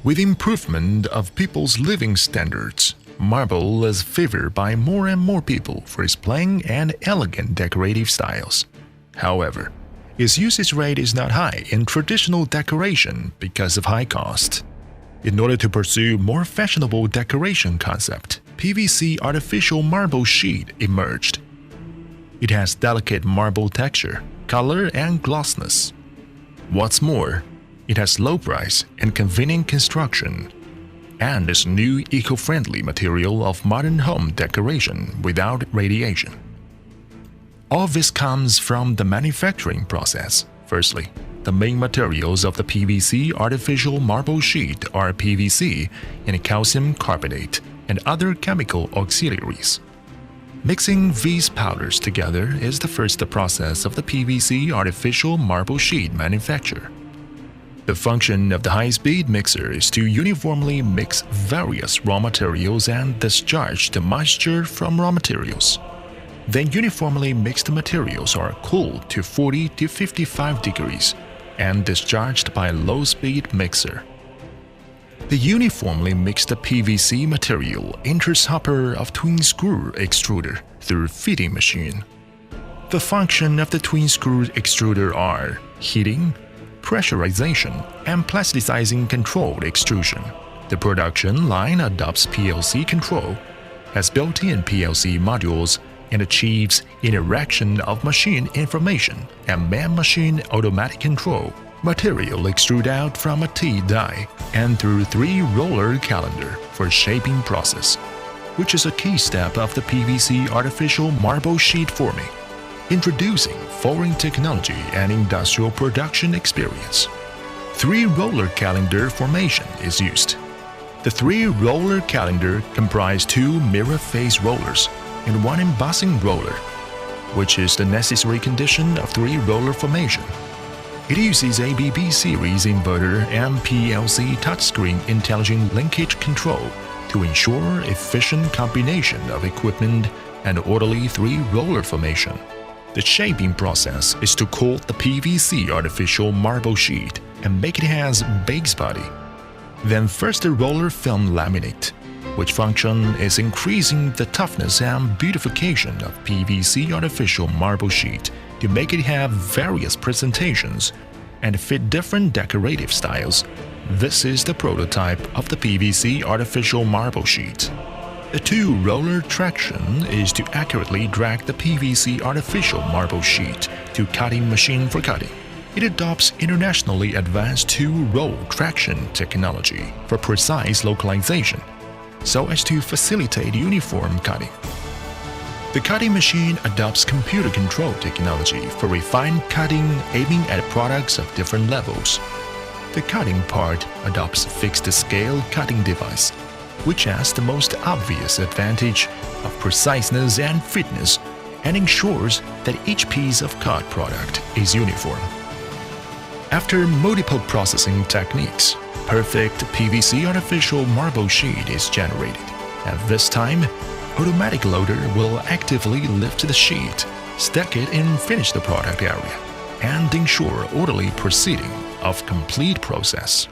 With improvement of people's living standards, marble is favored by more and more people for its plain and elegant decorative styles. However, its usage rate is not high in traditional decoration because of high cost. In order to pursue more fashionable decoration concept, PVC artificial marble sheet emerged. It has delicate marble texture, color, and glossiness. What's more, it has low price and convenient construction, and is new eco-friendly material of modern home decoration without radiation. All this comes from the manufacturing process. Firstly, the main materials of the PVC artificial marble sheet are PVC and calcium carbonate and other chemical auxiliaries. Mixing these powders together is the first process of the PVC artificial marble sheet manufacture. The function of the high-speed mixer is to uniformly mix various raw materials and discharge the moisture from raw materials. Then uniformly mixed materials are cooled to 40 to 55 degrees and discharged by a low-speed mixer. The uniformly mixed PVC material enters hopper of twin-screw extruder through feeding machine. The function of the twin-screw extruder are heating, pressurization, and plasticizing controlled extrusion. The production line adopts PLC control, has built-in PLC modules, and achieves interaction of machine information and man-machine automatic control. Material extrude out from a T-die and through 3-roller calendar for shaping process, which is a key step of the PVC artificial marble sheet forming. Introducing foreign technology and industrial production experience. 3-roller calendar formation is used. The 3-roller calendar comprise 2 mirror phase rollers and 1 embossing roller, which is the necessary condition of 3-roller formation. It uses ABB series inverter and PLC touchscreen intelligent linkage control to ensure efficient combination of equipment and orderly 3-roller formation. The shaping process is to cool the PVC artificial marble sheet and make it as base body. Then first the roller film laminate, which function is increasing the toughness and beautification of PVC artificial marble sheet to make it have various presentations and fit different decorative styles. This is the prototype of the PVC artificial marble sheet. The 2-roller traction is to accurately drag the PVC artificial marble sheet to cutting machine for cutting. It adopts internationally advanced 2-roll traction technology for precise localization, so as to facilitate uniform cutting. The cutting machine adopts computer control technology for refined cutting, aiming at products of different levels. The cutting part adopts fixed-scale cutting device, which has the most obvious advantage of preciseness and fitness and ensures that each piece of cut product is uniform. After multiple processing techniques, perfect PVC artificial marble sheet is generated. At this time, automatic loader will actively lift the sheet, stack it and finish the product area, and ensure orderly proceeding of complete process.